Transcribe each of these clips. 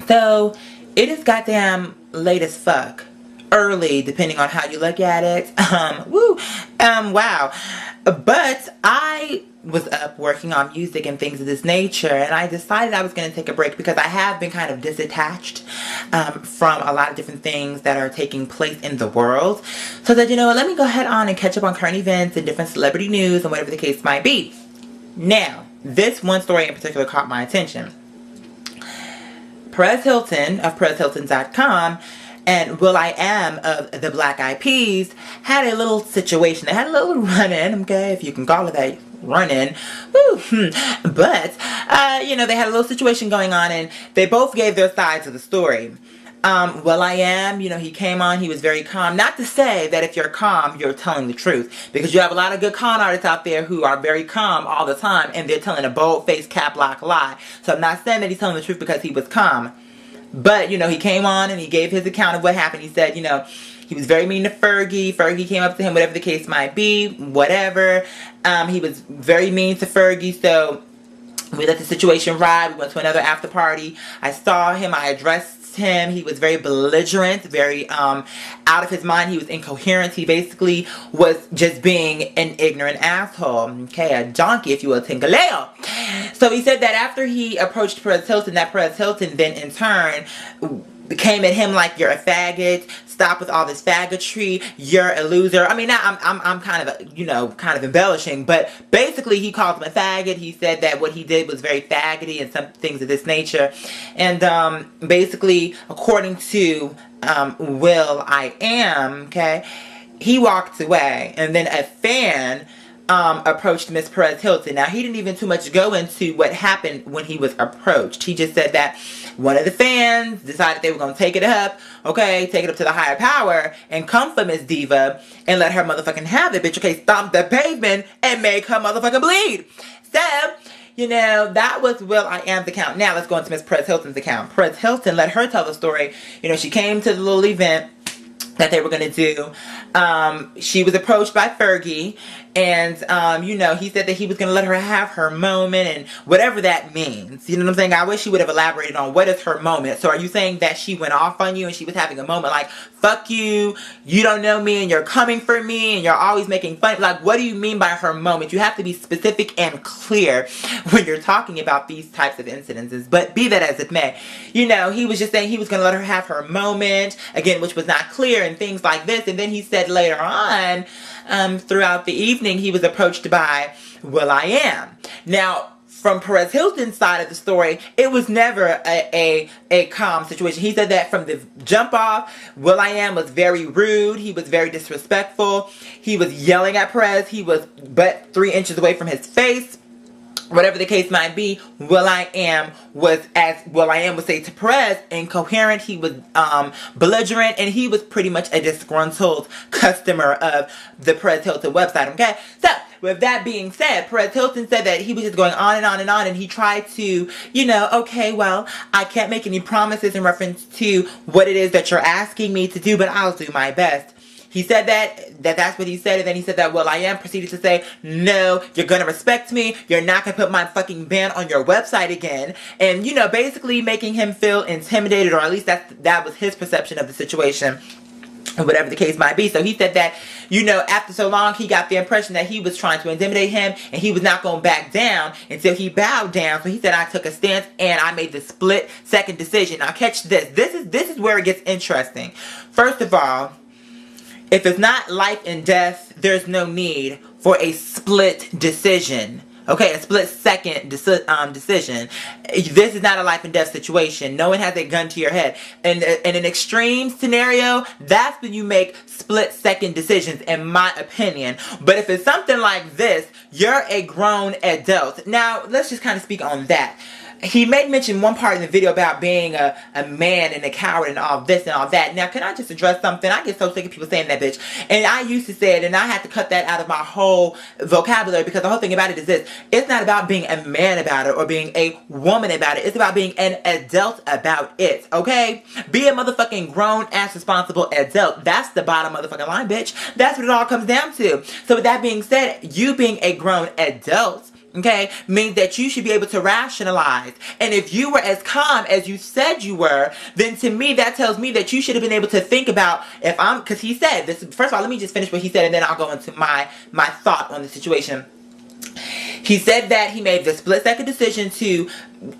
So it is goddamn late as fuck. Early, depending on how you look at it. Wow. But I was up working on music and things of this nature, and I decided I was going to take a break because I have been kind of disattached from a lot of different things that are taking place in the world. So that, you know, let me go ahead on and catch up on current events and different celebrity news and whatever the case might be. Now, this one story in particular caught my attention. Perez Hilton of PerezHilton.com and Will.i.am of the Black Eyed Peas had a little situation. They had a little run-in, okay, if you can call it that, run-in. But, you know, they had a little situation going on, and they both gave their sides of the story. Will.i.am, you know, he came on, he was very calm. Not to say that if you're calm, you're telling the truth. Because you have a lot of good con artists out there who are very calm all the time, and they're telling a bold-faced cap lock lie. So I'm not saying that he's telling the truth because he was calm. But, you know, he came on and he gave his account of what happened. He said, you know, he was very mean to Fergie. Fergie came up to him, whatever the case might be, whatever. He was very mean to Fergie, so we let the situation ride. We went to another after party. I saw him. I addressed him. He was very belligerent, very out of his mind. He was incoherent. He basically was just being an ignorant asshole. Okay, a donkey, if you will, tingaleo. So he said that after he approached Perez Hilton, that Perez Hilton then in turn came at him like, you're a faggot, stop with all this faggotry, you're a loser. I mean, I'm kind of, you know, kind of embellishing, but basically he called him a faggot. He said that what he did was very faggoty and some things of this nature. And basically, according to Will.i.am, okay, he walked away, and then a fan approached Miss Perez Hilton. Now, he didn't even too much go into what happened when he was approached. He just said that one of the fans decided they were going to take it up, okay, take it up to the higher power, and come for Miss Diva and let her motherfucking have it, bitch, okay, stomp the pavement and make her motherfucking bleed. So, you know, that was Will.i.am's account. Now, let's go into Miss Perez Hilton's account. Perez Hilton, let her tell the story. You know, she came to the little event that they were going to do. She was approached by Fergie, and, you know, he said that he was going to let her have her moment, and whatever that means. You know what I'm saying? I wish she would have elaborated on what is her moment. So are you saying that she went off on you and she was having a moment like, fuck you, you don't know me, and you're coming for me, and you're always making fun? Like, what do you mean by her moment? You have to be specific and clear when you're talking about these types of incidences. But be that as it may, you know, he was just saying he was going to let her have her moment, again, which was not clear, and things like this. And then he said later on, throughout the evening, he was approached by Will.i.am. Now, from Perez Hilton's side of the story, it was never a calm situation. He said that from the jump off, Will.i.am was very rude. He was very disrespectful. He was yelling at Perez. He was but 3 inches away from his face. Whatever the case might be, Will.i.am was, as Will.i.am would say to Perez, incoherent. He was belligerent, and he was pretty much a disgruntled customer of the Perez Hilton website, okay? So, with that being said, Perez Hilton said that he was just going on and on and on, and he tried to, you know, okay, well, I can't make any promises in reference to what it is that you're asking me to do, but I'll do my best. He said that's what he said, and then he said that Will.i.am proceeded to say, no, you're gonna respect me, you're not gonna put my fucking band on your website again, and, you know, basically making him feel intimidated, or at least that was his perception of the situation, whatever the case might be. So he said that, you know, after so long, he got the impression that he was trying to intimidate him, and he was not going to back down until he bowed down. So he said, I took a stance, and I made the split-second decision. Now, catch this. This is where it gets interesting. First of all, if it's not life and death, there's no need for a split decision. Okay, a split-second decision. This is not a life and death situation. No one has a gun to your head. In an extreme scenario, that's when you make split-second decisions, in my opinion. But if it's something like this, you're a grown adult. Now, let's just kind of speak on that. He made mention one part in the video about being a man and a coward and all this and all that. Now, can I just address something? I get so sick of people saying that, bitch. And I used to say it, and I had to cut that out of my whole vocabulary, because the whole thing about it is this. It's not about being a man about it or being a woman about it. It's about being an adult about it, okay? Be a motherfucking grown-ass responsible adult. That's the bottom motherfucking line, bitch. That's what it all comes down to. So with that being said, you being a grown adult, okay, means that you should be able to rationalize. And if you were as calm as you said you were, then to me that tells me that you should have been able to think about, if I'm, because he said this, first of all, let me just finish what he said and then I'll go into my thought on the situation. He said that he made the split-second decision to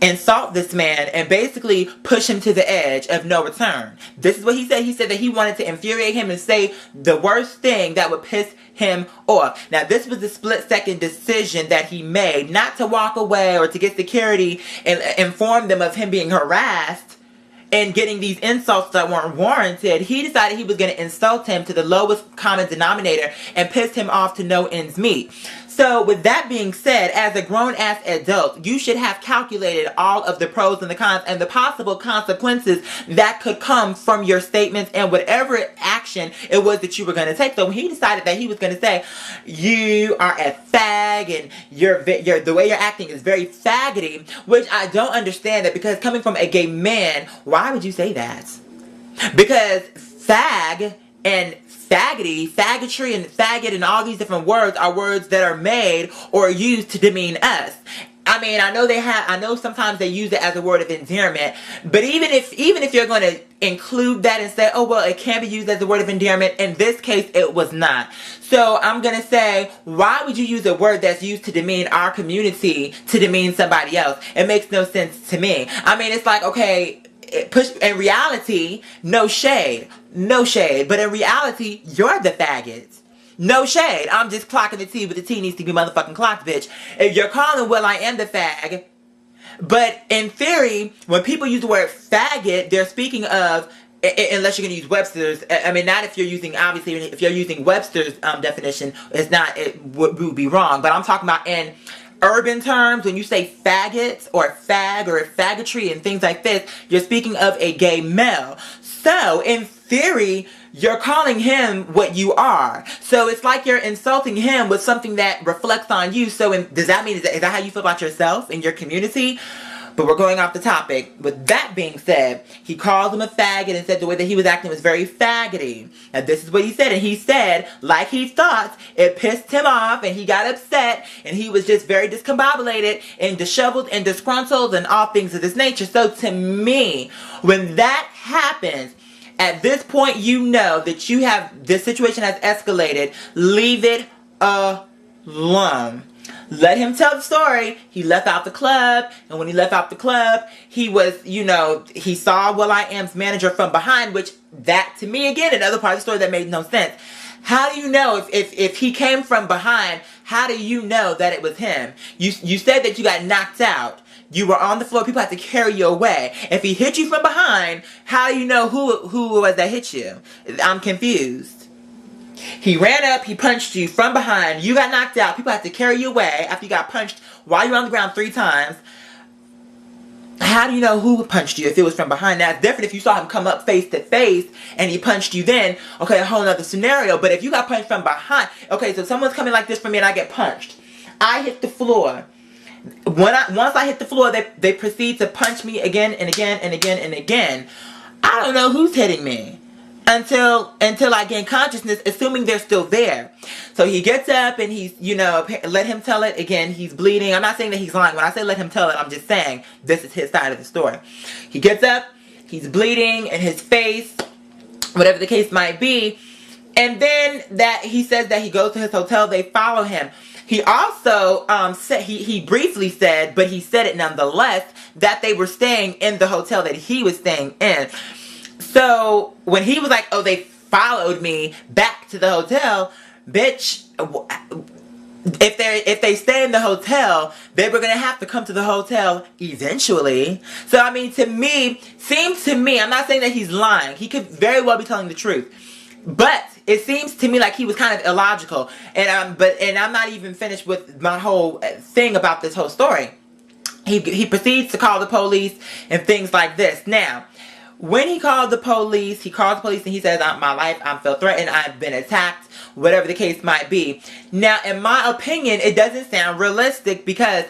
insult this man and basically push him to the edge of no return. This is what he said. He said that he wanted to infuriate him and say the worst thing that would piss him off. Now, this was the split-second decision that he made, not to walk away or to get security and inform them of him being harassed and getting these insults that weren't warranted. He decided he was going to insult him to the lowest common denominator and piss him off to no ends meet. So with that being said, as a grown-ass adult, you should have calculated all of the pros and the cons and the possible consequences that could come from your statements and whatever action it was that you were going to take. So when he decided that he was going to say, you are a fag and the way you're acting is very faggoty, which I don't understand that, because coming from a gay man, why would you say that? Because fag and faggoty, faggotry and faggot and all these different words are words that are made or used to demean us. I mean, I know sometimes they use it as a word of endearment, but even if you're going to include that and say, oh, well, it can be used as a word of endearment, in this case, it was not. So I'm going to say, why would you use a word that's used to demean our community to demean somebody else? It makes no sense to me. I mean, it's like, okay, in reality, no shade, but in reality, you're the faggot. No shade. I'm just clocking the T, but the T needs to be motherfucking clocked, bitch. If you're calling, well, I am the fag. But in theory, when people use the word faggot, they're speaking of, unless you're going to use Webster's, I mean, not if you're using, obviously, if you're using Webster's definition, it would be wrong. But I'm talking about in urban terms, when you say faggots or fag or faggotry and things like this, you're speaking of a gay male. So, in theory, you're calling him what you are. So it's like you're insulting him with something that reflects on you. So does that mean, is that how you feel about yourself in your community? But we're going off the topic. With that being said, he called him a faggot and said the way that he was acting was very faggoty. Now this is what he said. And he said, like he thought, it pissed him off and he got upset. And he was just very discombobulated and disheveled and disgruntled and all things of this nature. So to me, when that happens, at this point, you know that this situation has escalated. Leave it alone. Let him tell the story. He left out the club, and when he left out the club, he was, he saw will.i.am's manager from behind, which that, to me, again, another part of the story that made no sense. How do you know if he came from behind, how do you know that it was him? You said that you got knocked out. You were on the floor. People had to carry you away. If he hit you from behind, how do you know who it was that hit you? I'm confused. He ran up. He punched you from behind. You got knocked out. People had to carry you away after you got punched while you were on the ground 3 times. How do you know who punched you if it was from behind? Now, it's different if you saw him come up face to face and he punched you then. Okay, a whole other scenario. But if you got punched from behind. Okay, so someone's coming like this for me and I get punched. I hit the floor. Once I hit the floor, they proceed to punch me again and again and again and again. I don't know who's hitting me until I gain consciousness, assuming they're still there. So he gets up and he's, let him tell it again. He's bleeding. I'm not saying that he's lying. When I say let him tell it, I'm just saying this is his side of the story. He gets up. He's bleeding in his face, whatever the case might be. And then he says that he goes to his hotel. They follow him. He also said, he briefly said, but he said it nonetheless, that they were staying in the hotel that he was staying in. So when he was like, oh, they followed me back to the hotel, bitch, if they stay in the hotel, they were going to have to come to the hotel eventually. So, I mean, seems to me, I'm not saying that he's lying. He could very well be telling the truth. But it seems to me like he was kind of illogical. And I'm not even finished with my whole thing about this whole story. He proceeds to call the police and things like this. Now, when he calls the police and he says, I feel threatened, I've been attacked, whatever the case might be. Now, in my opinion, it doesn't sound realistic, because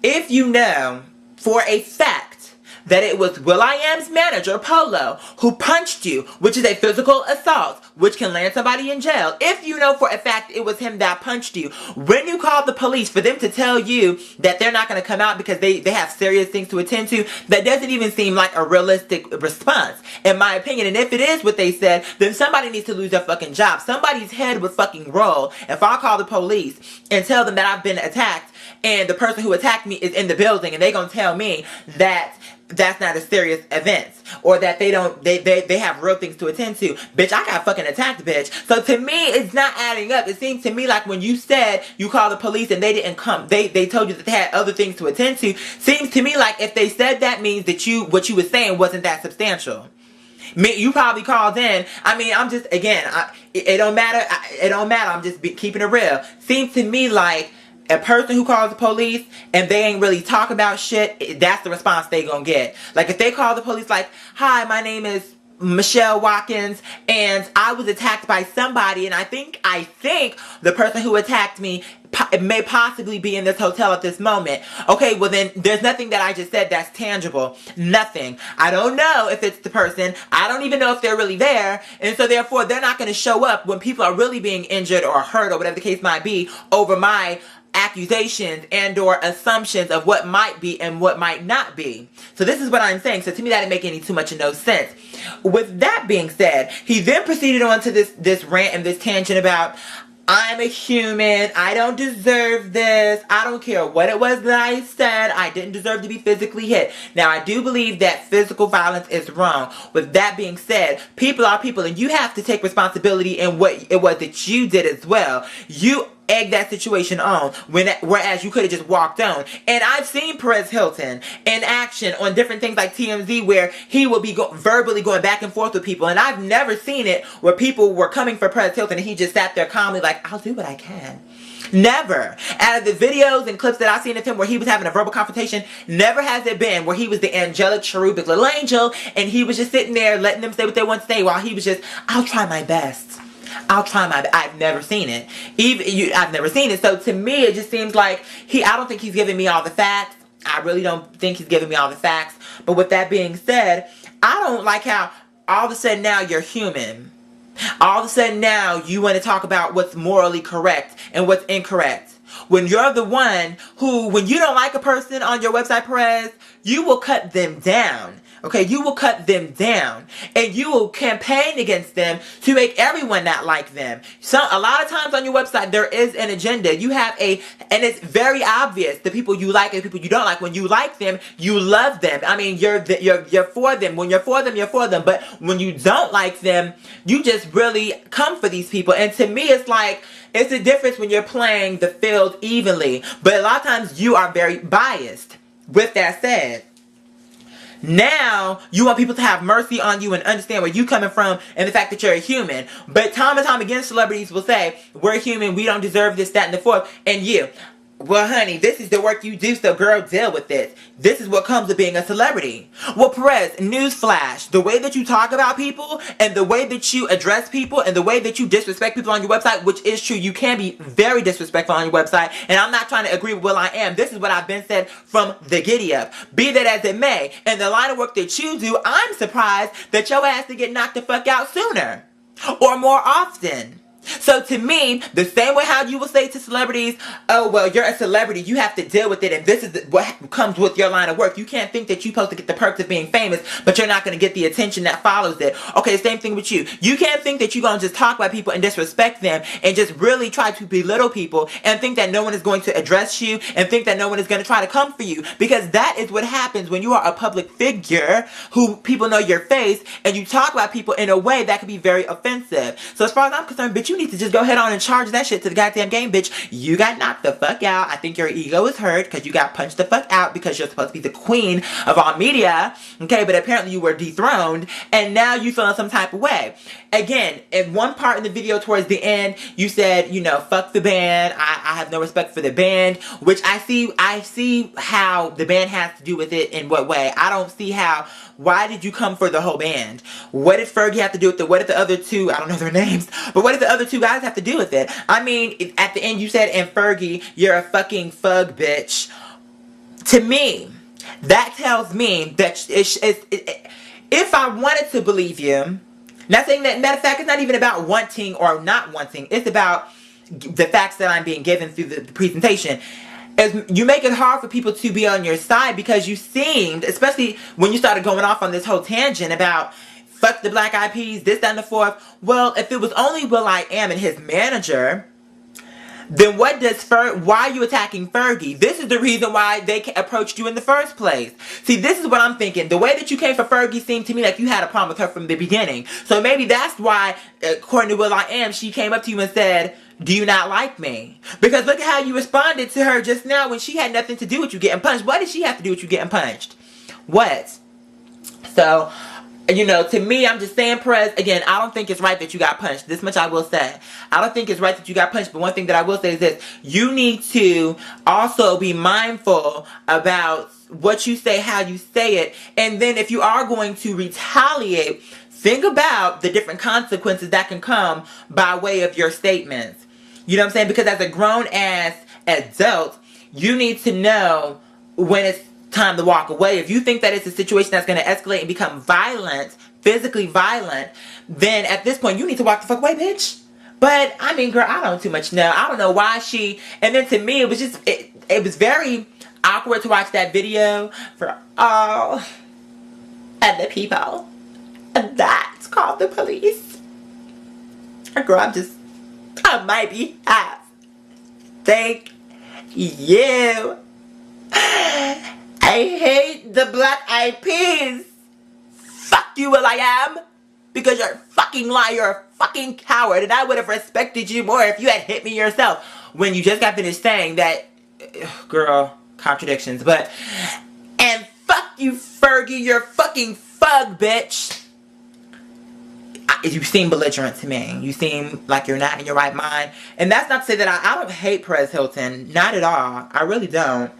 if you know for a fact that it was will.i.am's manager, Polo, who punched you, which is a physical assault, which can land somebody in jail. If you know for a fact it was him that punched you, when you call the police, for them to tell you that they're not going to come out because they have serious things to attend to, that doesn't even seem like a realistic response, in my opinion. And if it is what they said, then somebody needs to lose their fucking job. Somebody's head would fucking roll if I call the police and tell them that I've been attacked and the person who attacked me is in the building, and they gonna tell me that that's not a serious event, or that they have real things to attend to. Bitch, I got fucking attacked, bitch. So to me, it's not adding up. It seems to me like when you said you called the police and they didn't come, they told you that they had other things to attend to. Seems to me like if they said that means that what you were saying wasn't that substantial. You probably called in. I mean, I'm just, again, it don't matter. It don't matter. I'm just keeping it real. Seems to me like a person who calls the police and they ain't really talk about shit, that's the response they gonna get. Like if they call the police like, hi, my name is Michelle Watkins and I was attacked by somebody, and I think the person who attacked me may possibly be in this hotel at this moment. Okay, well then there's nothing that I just said that's tangible. Nothing. I don't know if it's the person. I don't even know if they're really there, and so therefore they're not going to show up when people are really being injured or hurt or whatever the case might be over my accusations and or assumptions of what might be and what might not be. So this is what I'm saying. So to me that didn't make any too much of no sense. With that being said, he then proceeded on to this rant and this tangent about, I'm a human, I don't deserve this, I don't care what it was that I said, I didn't deserve to be physically hit. Now I do believe that physical violence is wrong. With that being said, people are people, and you have to take responsibility in what it was that you did as well. You egg that situation on, whereas you could have just walked on. And I've seen Perez Hilton in action on different things like TMZ, where he will be verbally going back and forth with people, and I've never seen it where people were coming for Perez Hilton and he just sat there calmly like, I'll do what I can. Never. Out of the videos and clips that I've seen of him where he was having a verbal confrontation, never has it been where he was the angelic, cherubic little angel and he was just sitting there letting them say what they want to say while he was just, I'll try my best. I'll try my best. I've never seen it. I've never seen it. So to me, it just seems like I don't think he's giving me all the facts. I really don't think he's giving me all the facts. But with that being said, I don't like how all of a sudden now you're human. All of a sudden now you want to talk about what's morally correct and what's incorrect. When you're the one who, when you don't like a person on your website, Perez, you will cut them down. Okay, you will cut them down and you will campaign against them to make everyone not like them. So a lot of times on your website there is an agenda. You have and it's very obvious the people you like and the people you don't like. When you like them, you love them. I mean, you're for them. When you're for them, you're for them. But when you don't like them, you just really come for these people. And to me, it's like, it's a difference when you're playing the field evenly. But a lot of times you are very biased. With that said, now you want people to have mercy on you and understand where you're coming from and the fact that you're a human. But time and time again, celebrities will say, we're human, we don't deserve this, that, and the fourth. And you, well honey, this is the work you do, so girl, deal with this. This is what comes with being a celebrity. Well, Perez, newsflash, the way that you talk about people and the way that you address people and the way that you disrespect people on your website, which is true, you can be very disrespectful on your website, and I'm not trying to agree with will.i.am. This is what I've been said from the giddy up. Be that as it may, in the line of work that you do, I'm surprised that your ass to get knocked the fuck out sooner or more often. So to me, the same way how you will say to celebrities, oh, well, you're a celebrity, you have to deal with it, and this is what comes with your line of work. You can't think that you're supposed to get the perks of being famous, but you're not going to get the attention that follows it. Okay, same thing with you. You can't think that you're going to just talk about people and disrespect them and just really try to belittle people and think that no one is going to address you and think that no one is going to try to come for you, because that is what happens when you are a public figure who people know your face and you talk about people in a way that can be very offensive. So as far as I'm concerned, bitch, you need to just go ahead on and charge that shit to the goddamn game, bitch. You got knocked the fuck out. I think your ego is hurt because you got punched the fuck out because you're supposed to be the queen of all media, okay, but apparently you were dethroned and now you feel in some type of way. Again, in one part in the video towards the end, you said, you know, fuck the band, I have no respect for the band, which I see how the band has to do with it. In what way? I don't see how. Why did you come for the whole band? What did Fergie have to do with it? What did the other two, I don't know their names, but what did the other two guys have to do with it? I mean, at the end you said, and Fergie, you're a fucking fug bitch. To me, that tells me that if I wanted to believe you, not saying that, matter of fact, it's not even about wanting or not wanting. It's about the facts that I'm being given through the presentation. As you make it hard for people to be on your side, because you seemed, especially when you started going off on this whole tangent about fuck the Black Eyed Peas, this, that, and the fourth. Well, if it was only will.i.am and his manager, then why are you attacking Fergie? This is the reason why they approached you in the first place. See, this is what I'm thinking. The way that you came for Fergie seemed to me like you had a problem with her from the beginning. So maybe that's why, according to will.i.am, she came up to you and said, do you not like me? Because look at how you responded to her just now when she had nothing to do with you getting punched. What did she have to do with you getting punched? What? So, you know, to me, I'm just saying, Perez, again, I don't think it's right that you got punched. This much I will say. I don't think it's right that you got punched, but one thing that I will say is this. You need to also be mindful about what you say, how you say it, and then if you are going to retaliate, think about the different consequences that can come by way of your statements. You know what I'm saying? Because as a grown-ass adult, you need to know when it's time to walk away. If you think that it's a situation that's going to escalate and become violent, physically violent, then at this point you need to walk the fuck away, bitch. But I mean, girl, I don't too much know. I don't know why she, and then to me it was just, it was very awkward to watch that video for all of the people that called the police. Girl, I might be half. Thank you. I hate the Black Eyed Peas. Fuck you, will.i.am. Because you're a fucking liar, you're a fucking coward, and I would have respected you more if you had hit me yourself. When you just got finished saying that, girl, contradictions, but, and fuck you, Fergie, you're a fucking fug, bitch. You seem belligerent to me. You seem like you're not in your right mind. And that's not to say that I don't hate Perez Hilton. Not at all. I really don't.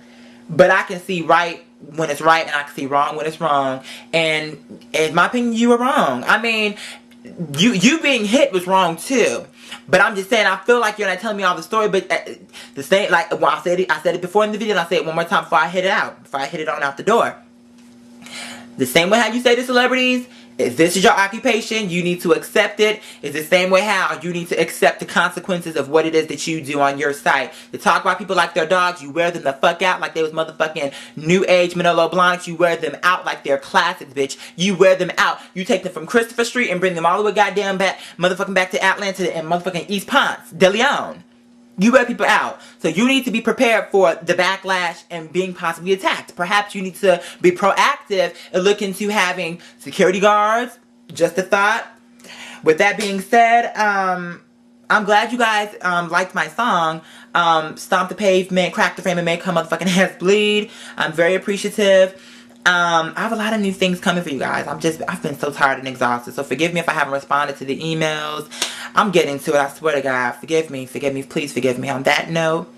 But I can see right when it's right and I can see wrong when it's wrong. And in my opinion, you were wrong. I mean, you being hit was wrong too. But I'm just saying, I feel like you're not telling me all the story. But the same, like, well, I said it before in the video, and I'll say it one more time before I hit it out. Before I hit it on out the door. The same way how you say to celebrities, if this is your occupation, you need to accept it. It's the same way how you need to accept the consequences of what it is that you do on your site. To talk about people like their dogs, you wear them the fuck out like they was motherfucking new age Manolo Blahniks. You wear them out like they're classics, bitch. You wear them out. You take them from Christopher Street and bring them all the way goddamn back, motherfucking back to Atlanta and motherfucking East Ponce, De Leon. You wear people out. So you need to be prepared for the backlash and being possibly attacked. Perhaps you need to be proactive and look into having security guards. Just a thought. With that being said, I'm glad you guys liked my song. Stomp the Pavement, Crack the Frame, and Make Her Motherfucking Ass Bleed. I'm very appreciative. I have a lot of new things coming for you guys. I've been so tired and exhausted. So forgive me if I haven't responded to the emails. I'm getting to it. I swear to God. Forgive me. Forgive me. Please forgive me. On that note,